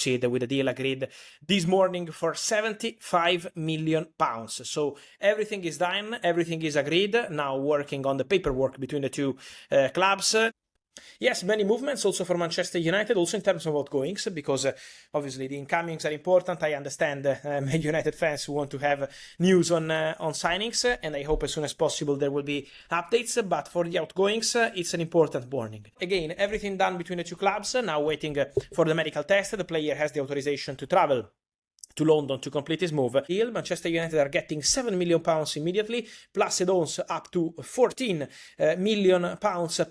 with a deal agreed this morning for £75 million. So everything is done, everything is agreed, now working on the paperwork between the two clubs. Yes, many movements also for Manchester United, also in terms of outgoings, because obviously the incomings are important. I understand Man United fans who want to have news on signings, and I hope as soon as possible there will be updates, but for the outgoings, it's an important warning. Again, everything done between the two clubs, now waiting for the medical test. The player has the authorization to travel to London to complete his move. Deal, Manchester United are getting £7 million immediately, plus add-ons up to £14 million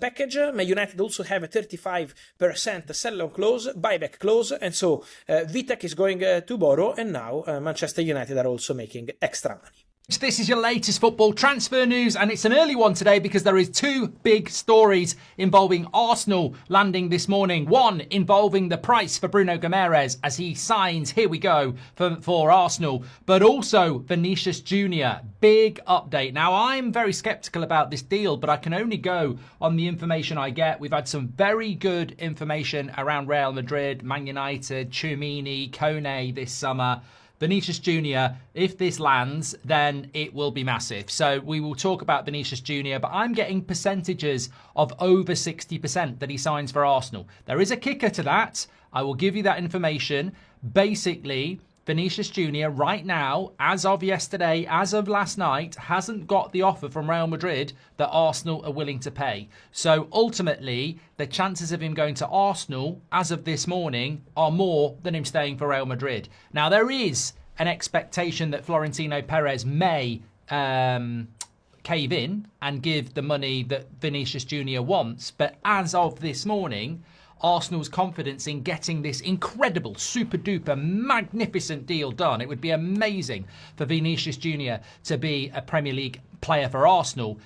package. Man United also have a 35% sell-on clause, buyback clause, and so Vitek is going to borrow, and now Manchester United are also making extra money. This is your latest football transfer news, and it's an early one today because there is two big stories involving Arsenal landing this morning. One involving the price for Bruno Guimaraes as he signs, here we go, for Arsenal, but also Vinicius Jr. Big update. Now, I'm very sceptical about this deal, but I can only go on the information I get. We've had some very good information around Real Madrid, Man United, Tchouaméni, Koné this summer. Vinicius Jr, if this lands, then it will be massive. So we will talk about Vinicius Jr, but I'm getting percentages of over 60% that he signs for Arsenal. There is a kicker to that. I will give you that information. Basically, Vinicius Jr right now, as of yesterday, as of last night, hasn't got the offer from Real Madrid that Arsenal are willing to pay. So ultimately, the chances of him going to Arsenal, as of this morning, are more than him staying for Real Madrid. Now, there is an expectation that Florentino Perez may cave in and give the money that Vinicius Jr wants. But as of this morning, Arsenal's confidence in getting this incredible, super-duper, magnificent deal done. It would be amazing for Vinicius Jr to be a Premier League player for Arsenal.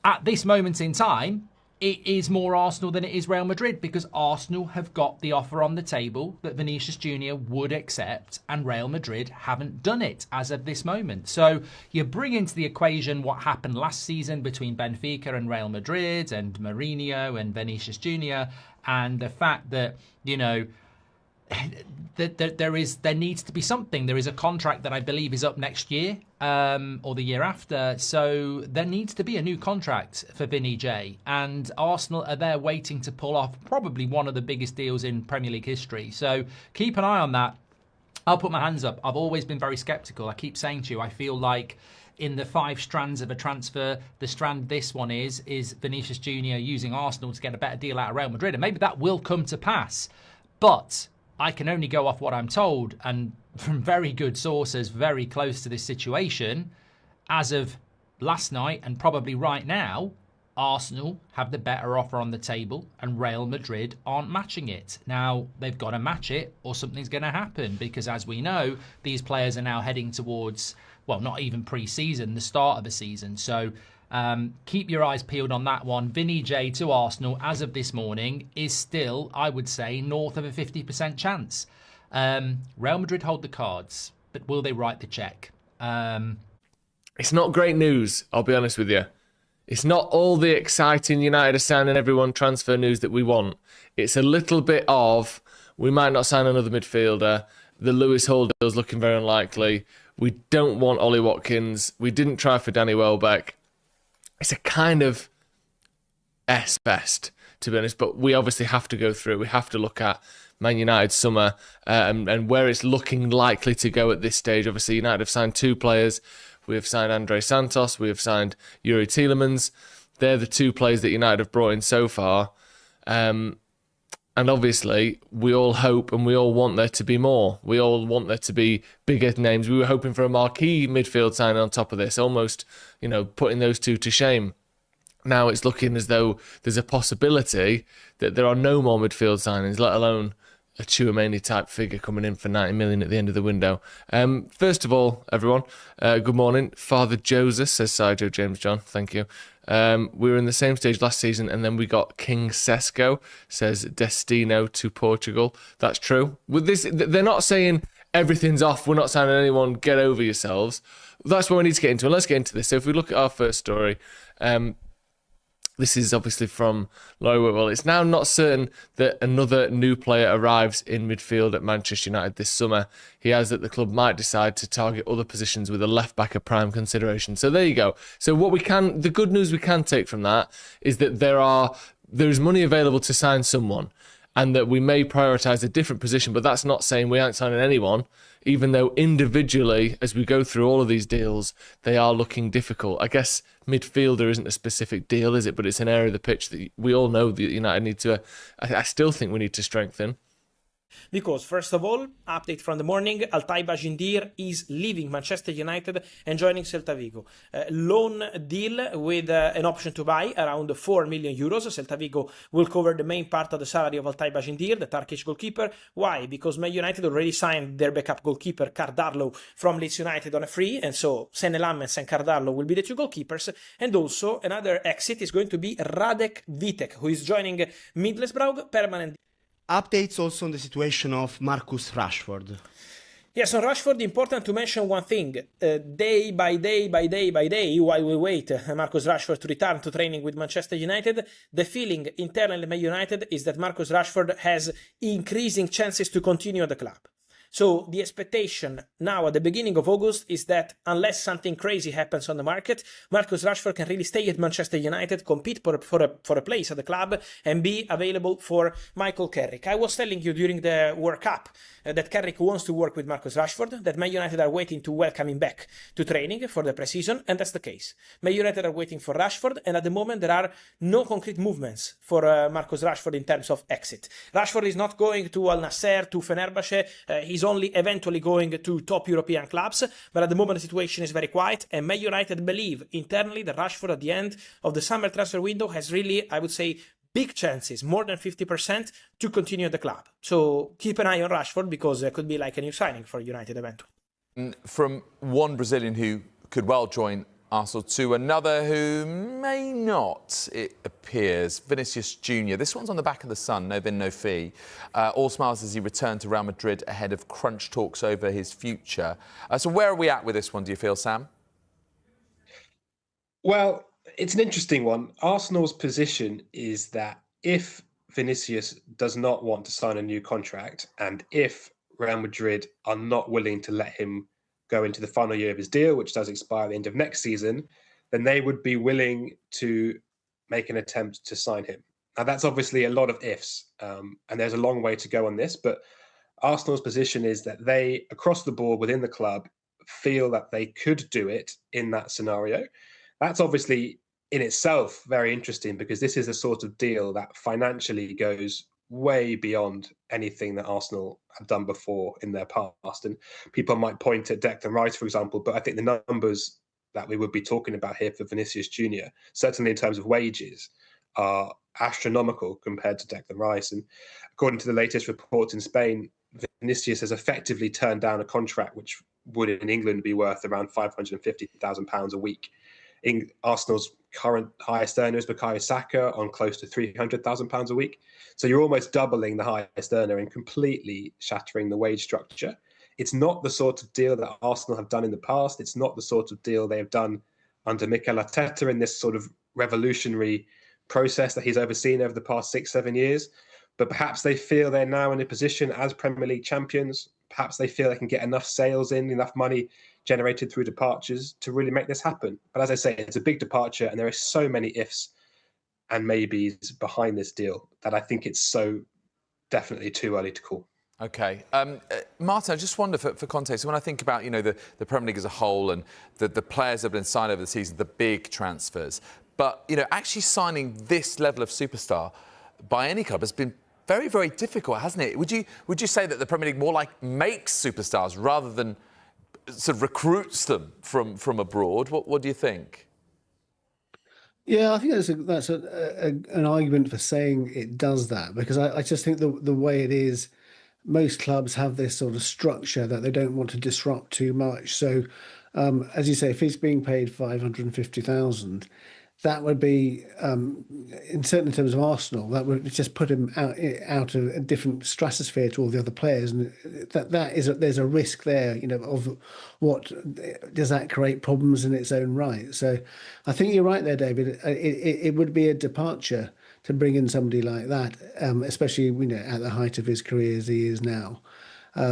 At this moment in time, it is more Arsenal than it is Real Madrid because Arsenal have got the offer on the table that Vinicius Jr would accept, and Real Madrid haven't done it as of this moment. So you bring into the equation what happened last season between Benfica and Real Madrid and Mourinho and Vinicius Jr, and the fact that, you know, that there needs to be something. There is a contract that I believe is up next year or the year after. So there needs to be a new contract for Vinny J. And Arsenal are there waiting to pull off probably one of the biggest deals in Premier League history. So keep an eye on that. I'll put my hands up. I've always been very sceptical. I keep saying to you, I feel like in the 5 strands of a transfer, the strand this one is Vinicius Jr using Arsenal to get a better deal out of Real Madrid. And maybe that will come to pass. But I can only go off what I'm told, and from very good sources very close to this situation, as of last night and probably right now, Arsenal have the better offer on the table and Real Madrid aren't matching it. Now, they've got to match it or something's going to happen because, as we know, these players are now heading towards, well, not even pre-season, the start of the season. So keep your eyes peeled on that one. Vinny J to Arsenal, as of this morning, is still, I would say, north of a 50% chance. Real Madrid hold the cards, but will they write the cheque? It's not great news, I'll be honest with you. It's not all the exciting United are signing everyone transfer news that we want. It's a little bit of, we might not sign another midfielder. The Lewis Hall deal's looking very unlikely. We don't want Ollie Watkins. We didn't try for Danny Welbeck. It's a kind of best, to be honest, but we obviously have to go through it. We have to look at Man United's summer and where it's looking likely to go at this stage. Obviously, United have signed 2 players. We have signed Andre Santos. We have signed Yuri Tielemans. They're the 2 players that United have brought in so far. And obviously, we all hope and we all want there to be more. We all want there to be bigger names. We were hoping for a marquee midfield signing on top of this, almost, you know, putting those 2 to shame. Now it's looking as though there's a possibility that there are no more midfield signings, let alone a Tchouaméni type figure coming in for 90 million at the end of the window. First of all, everyone, good morning. Father Joseph, says Sergio James John. Thank you. We were in the same stage last season and then we got King Sesco, says Destino to Portugal. That's true. With this, they're not saying everything's off, we're not signing anyone, get over yourselves. That's what we need to get into. And let's get into this. So if we look at our first story, This is obviously from Lower. Well, it's now not certain that another new player arrives in midfield at Manchester United this summer. He has that the club might decide to target other positions with a left back of prime consideration. So there you go. So the good news we can take from that is that there is money available to sign someone, and that we may prioritise a different position, but that's not saying we aren't signing anyone, even though individually, as we go through all of these deals, they are looking difficult. I guess midfielder isn't a specific deal, is it? But it's an area of the pitch that we all know that United need to, I still think we need to strengthen. Because, first of all, update from the morning, Altay Bajindir is leaving Manchester United and joining Celta Vigo. Loan deal with an option to buy around 4 million euros. Celta Vigo will cover the main part of the salary of Altay Bajindir, the Turkish goalkeeper. Why? Because Man United already signed their backup goalkeeper, Cardarlo, from Leeds United on a free, and so Senelam and Cardarlo will be the two goalkeepers. And also, another exit is going to be Radek Vitek, who is joining Middlesbrough, permanent. Updates also on the situation of Marcus Rashford. Yes, on Rashford, important to mention one thing. Day by day, while we wait Marcus Rashford to return to training with Manchester United, the feeling internally at Man United is that Marcus Rashford has increasing chances to continue at the club. So the expectation now at the beginning of August is that unless something crazy happens on the market, Marcus Rashford can really stay at Manchester United, compete for a place at the club, and be available for Michael Carrick. I was telling you during the World Cup that Carrick wants to work with Marcus Rashford, that Man United are waiting to welcome him back to training for the pre-season, and that's the case. Man United are waiting for Rashford, and at the moment there are no concrete movements for Marcus Rashford in terms of exit. Rashford is not going to Al Nassr, to Fenerbahce. He's only eventually going to top European clubs, but at the moment the situation is very quiet, and Man United believe internally that Rashford at the end of the summer transfer window has really, I would say, big chances, more than 50%, to continue at the club. So keep an eye on Rashford, because it could be like a new signing for United eventually. From one Brazilian who could well join Arsenal to another who may not, it appears, Vinicius Jr. This one's on the back of the Sun, no bin, no fee. All smiles as he returned to Real Madrid ahead of crunch talks over his future. So where are we at with this one, do you feel, Sam? Well, it's an interesting one. Arsenal's position is that if Vinicius does not want to sign a new contract, and if Real Madrid are not willing to let him go into the final year of his deal, which does expire at the end of next season, then they would be willing to make an attempt to sign him. Now, that's obviously a lot of ifs, and there's a long way to go on this, but Arsenal's position is that they, across the board within the club, feel that they could do it in that scenario. That's obviously in itself very interesting, because this is a sort of deal that financially goes way beyond anything that Arsenal have done before in their past. And people might point at Declan Rice, for example, but I think the numbers that we would be talking about here for Vinicius Jr, certainly in terms of wages, are astronomical compared to Declan Rice. And according to the latest reports in Spain, Vinicius has effectively turned down a contract which would in England be worth around £550,000 a week. In Arsenal's current highest earner is Bukayo Saka on close to £300,000 a week. So you're almost doubling the highest earner and completely shattering the wage structure. It's not the sort of deal that Arsenal have done in the past. It's not the sort of deal they have done under Mikel Arteta in this sort of revolutionary process that he's overseen over the past 6-7 years. But perhaps they feel they're now in a position as Premier League champions. Perhaps they feel they can get enough sales in, enough money generated through departures to really make this happen. But as I say, it's a big departure, and there are so many ifs and maybes behind this deal that I think it's so definitely too early to call. Okay. Martin, I just wonder, for context, when I think about, the Premier League as a whole and the players that have been signed over the season, the big transfers, but, actually signing this level of superstar by any club has been very, very difficult, hasn't it? Would you say that the Premier League more like makes superstars rather than sort of recruits them from abroad? What do you think? Yeah, I think that's an argument for saying it does that, because I just think the way it is, most clubs have this sort of structure that they don't want to disrupt too much. So, as you say, if he's being paid 550,000, that would be, in certain terms of Arsenal, that would just put him out of a different stratosphere to all the other players, and there's a risk there, of what does that create problems in its own right. So, I think you're right there, David. It would be a departure to bring in somebody like that, especially at the height of his career as he is now.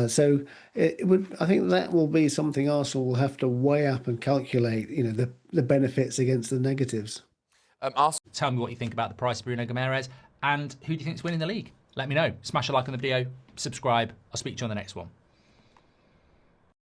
So I think that will be something Arsenal will have to weigh up and calculate, the benefits against the negatives. Tell me what you think about the price of Bruno Gomes, and who do you think's winning the league? Let me know. Smash a like on the video, subscribe. I'll speak to you on the next one.